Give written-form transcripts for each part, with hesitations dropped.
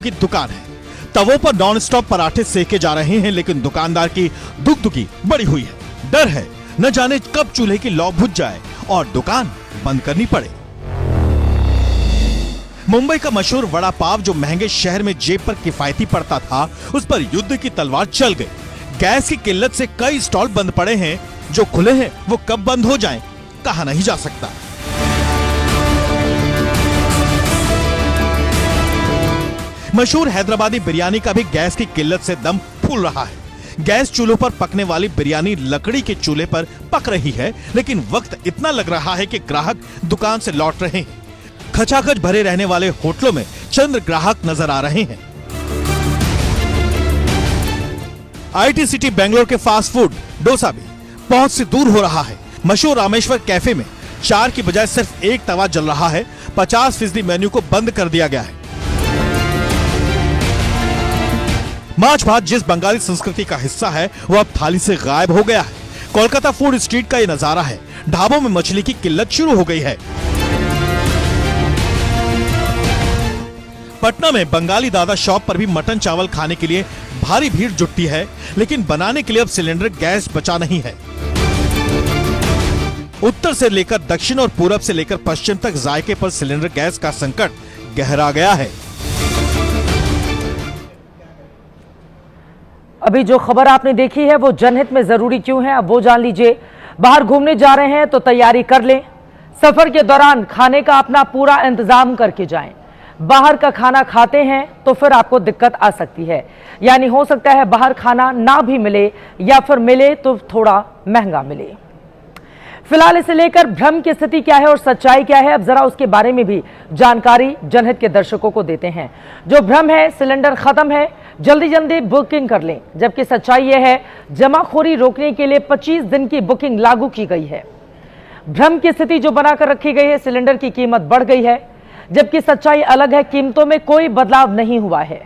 की दुकान है। तवों पर नॉन स्टॉप पराठे सेके जा रहे हैं, लेकिन दुकानदार की दुगदुगी बढ़ी हुई है। डर है न जाने कब चूल्हे की लौ बुझ जाए और दुकान बंद करनी पड़े। मुंबई का मशहूर वड़ा पाव जो महंगे शहर में जेब पर किफायती पड़ता था, उस पर युद्ध की तलवार चल गई। गैस की किल्लत से कई स्टॉल बंद पड़े हैं। जो खुले हैं वो कब बंद हो जाएं, कहा नहीं जा सकता। मशहूर हैदराबादी बिरयानी का भी गैस की किल्लत से दम फूल रहा है। गैस चूल्हों पर पकने वाली बिरयानी लकड़ी के चूल्हे पर पक रही है, लेकिन वक्त इतना लग रहा है कि ग्राहक दुकान से लौट रहे हैं। खचाखच भरे रहने वाले होटलों में चंद ग्राहक नजर आ रहे हैं। आईटी सिटी बेंगलोर के फास्ट फूड डोसा भी पहुंच से दूर हो रहा है। मशहूर रामेश्वर कैफे में 4 की बजाय सिर्फ 1 तवा जल रहा है। 50% मेन्यू को बंद कर दिया गया है। माछ भात जिस बंगाली संस्कृति का हिस्सा है, वो अब थाली से गायब हो गया है। कोलकाता फूड स्ट्रीट का ये नजारा है। ढाबों में मछली की किल्लत शुरू हो गई है। पटना में बंगाली दादा शॉप पर भी मटन चावल खाने के लिए भारी भीड़ जुटती है, लेकिन बनाने के लिए अब सिलेंडर गैस बचा नहीं है। उत्तर से लेकर दक्षिण और पूरब से लेकर पश्चिम तक जायके पर सिलेंडर गैस का संकट गहरा गया है। अभी जो खबर आपने देखी है वो जनहित में जरूरी क्यों है, अब वो जान लीजिए। बाहर घूमने जा रहे हैं तो तैयारी कर लें। सफर के दौरान खाने का अपना पूरा इंतजाम करके जाएं। बाहर का खाना खाते हैं तो फिर आपको दिक्कत आ सकती है, यानी हो सकता है बाहर खाना ना भी मिले या फिर मिले तो थोड़ा महंगा मिले। फिलहाल इसे लेकर भ्रम की स्थिति क्या है और सच्चाई क्या है, अब जरा उसके बारे में भी जानकारी जनहित के दर्शकों को देते हैं। जो भ्रम है सिलेंडर खत्म है, जल्दी जल्दी बुकिंग कर लें, जबकि सच्चाई यह है जमाखोरी रोकने के लिए 25 दिन की बुकिंग लागू की गई है। भ्रम की स्थिति जो बनाकर रखी गई है, सिलेंडर की कीमत बढ़ गई है, जबकि सच्चाई अलग है, कीमतों में कोई बदलाव नहीं हुआ है।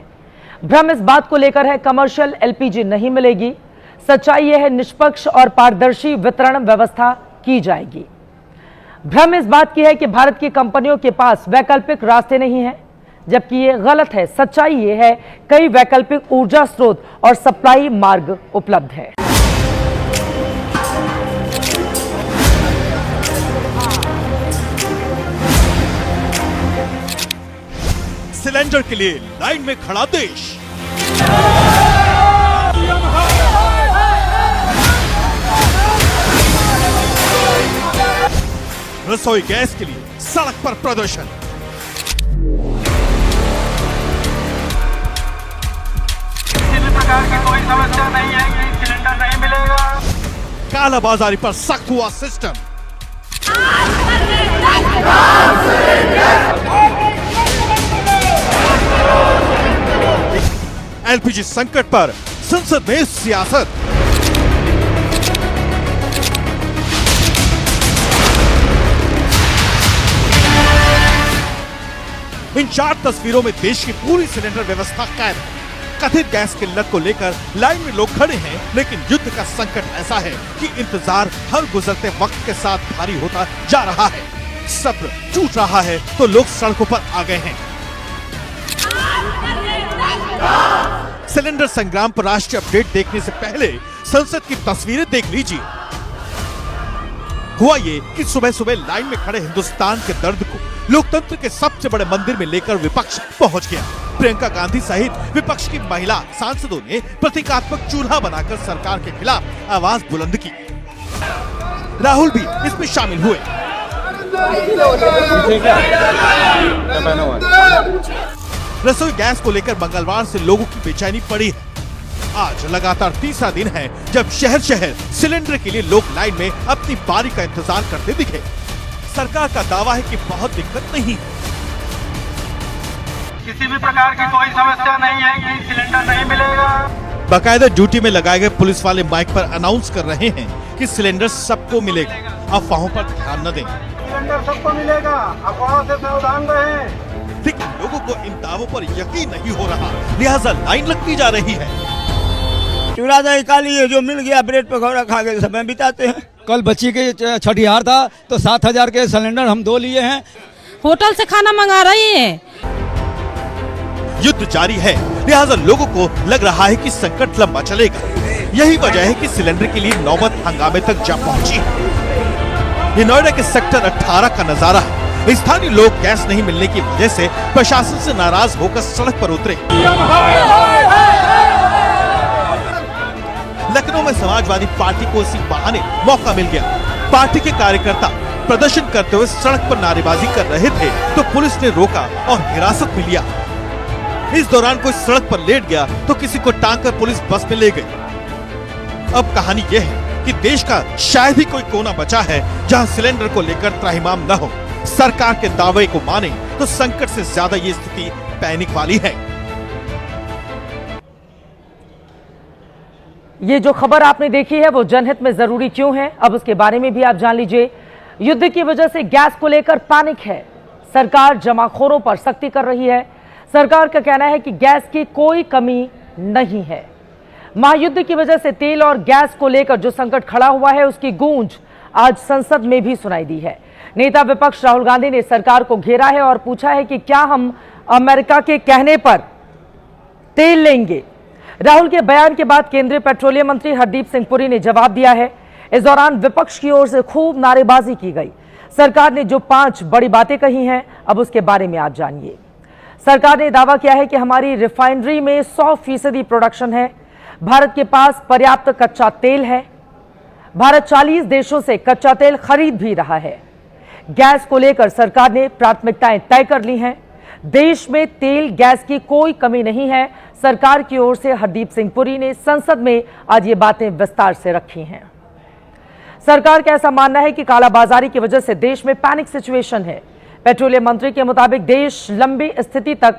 भ्रम इस बात को लेकर है कमर्शियल एलपीजी नहीं मिलेगी। सच्चाई यह है निष्पक्ष और पारदर्शी वितरण व्यवस्था की जाएगी। भ्रम इस बात की है कि भारत की कंपनियों के पास वैकल्पिक रास्ते नहीं है, जबकि ये गलत है। सच्चाई ये है कई वैकल्पिक ऊर्जा स्रोत और सप्लाई मार्ग उपलब्ध है। सिलेंडर के लिए लाइन में खड़ा देश। रसोई गैस के लिए सड़क पर प्रदर्शन। किसी भी प्रकार की कोई समस्या नहीं है, ये सिलेंडर नहीं मिलेगा। कालाबाजारी पर सख्त हुआ सिस्टम। एलपीजी संकट पर संसद में सियासत। इन 4 तस्वीरों में देश की पूरी सिलेंडर व्यवस्था कैद है। कथित गैस किल्लत को लेकर लाइन में लोग खड़े हैं, लेकिन युद्ध का संकट ऐसा है कि इंतजार हर गुजरते वक्त के साथ भारी होता जा रहा है। सब्र टूट रहा है तो लोग सड़कों पर आ गए हैं। सिलेंडर संग्राम पर राष्ट्रीय अपडेट देखने से पहले संसद की तस्वीरें देख लीजिए। हुआ ये कि सुबह सुबह लाइन में खड़े हिंदुस्तान के दर्द को लोकतंत्र के सबसे बड़े मंदिर में लेकर विपक्ष पहुंच गया। प्रियंका गांधी सहित विपक्ष की महिला सांसदों ने प्रतीकात्मक चूल्हा बनाकर सरकार के खिलाफ आवाज बुलंद की। राहुल भी इसमें शामिल हुए। रसोई गैस को लेकर मंगलवार से लोगों की बेचैनी पड़ी है। आज लगातार तीसरा दिन है जब शहर शहर सिलेंडर के लिए लोग लाइन में अपनी बारी का इंतजार करते दिखे। सरकार का दावा है कि बहुत दिक्कत नहीं है। किसी भी प्रकार की कोई समस्या नहीं है, ये सिलेंडर नहीं मिलेगा। बाकायदा ड्यूटी में लगाए गए पुलिस वाले माइक पर अनाउंस कर रहे हैं कि सिलेंडर सबको मिलेगा, अफवाहों पर ध्यान न दें। सिलेंडर सबको मिलेगा, अफवाहों से सावधान रहें। लेकिन लोगों को इन दावों पर यकीन नहीं हो रहा, लिहाजा लाइन लगती जा रही है। चूड़ा दही खा लिए, जो मिल गया ब्रेड पकौड़ा खा के समय बिताते हैं। कल बच्ची के छठिहार था तो 7,000 के सिलेंडर हम 2 लिए हैं। होटल से खाना मंगा रही है। युद्ध जारी है, लिहाजा लोगों को लग रहा है कि संकट लंबा चलेगा। यही वजह है कि सिलेंडर के लिए नौबत हंगामे तक जा पहुंची है। ये नोएडा के सेक्टर 18 का नजारा है। स्थानीय लोग गैस नहीं मिलने की वजह से प्रशासन से नाराज होकर सड़क पर उतरे। लखनऊ में समाजवादी पार्टी को इसी बहाने मौका मिल गया। पार्टी के कार्यकर्ता प्रदर्शन करते हुए सड़क पर नारेबाजी कर रहे थे तो पुलिस ने रोका और हिरासत में लिया। इस दौरान कोई सड़क पर लेट गया तो किसी को टांग कर पुलिस बस में ले गई। अब कहानी यह है कि देश का शायद ही कोई कोना बचा है जहां सिलेंडर को लेकर त्राहिमाम न हो। सरकार के दावे को माने तो संकट से ज्यादा ये स्थिति पैनिक वाली है। ये जो खबर आपने देखी है वो जनहित में जरूरी क्यों है, अब उसके बारे में भी आप जान लीजिए। युद्ध की वजह से गैस को लेकर पैनिक है। सरकार जमाखोरों पर सख्ती कर रही है। सरकार का कहना है कि गैस की कोई कमी नहीं है। महायुद्ध की वजह से तेल और गैस को लेकर जो संकट खड़ा हुआ है उसकी गूंज आज संसद में भी सुनाई दी है। नेता विपक्ष राहुल गांधी ने सरकार को घेरा है और पूछा है कि क्या हम अमेरिका के कहने पर तेल लेंगे। राहुल के बयान के बाद केंद्रीय पेट्रोलियम मंत्री हरदीप सिंह पुरी ने जवाब दिया है। इस दौरान विपक्ष की ओर से खूब नारेबाजी की गई। सरकार ने जो 5 बड़ी बातें कही हैं अब उसके बारे में आप जानिए। सरकार ने दावा किया है कि हमारी रिफाइनरी में 100% प्रोडक्शन है। भारत के पास पर्याप्त कच्चा तेल है। भारत 40 देशों से कच्चा तेल खरीद भी रहा है। गैस को लेकर सरकार ने प्राथमिकताएं तय कर ली हैं। देश में तेल गैस की कोई कमी नहीं है। सरकार की ओर से हरदीप सिंह पुरी ने संसद में आज ये बातें विस्तार से रखी हैं। सरकार का ऐसा मानना है कि कालाबाजारी की वजह से देश में पैनिक सिचुएशन है। पेट्रोलियम मंत्री के मुताबिक देश लंबी स्थिति तक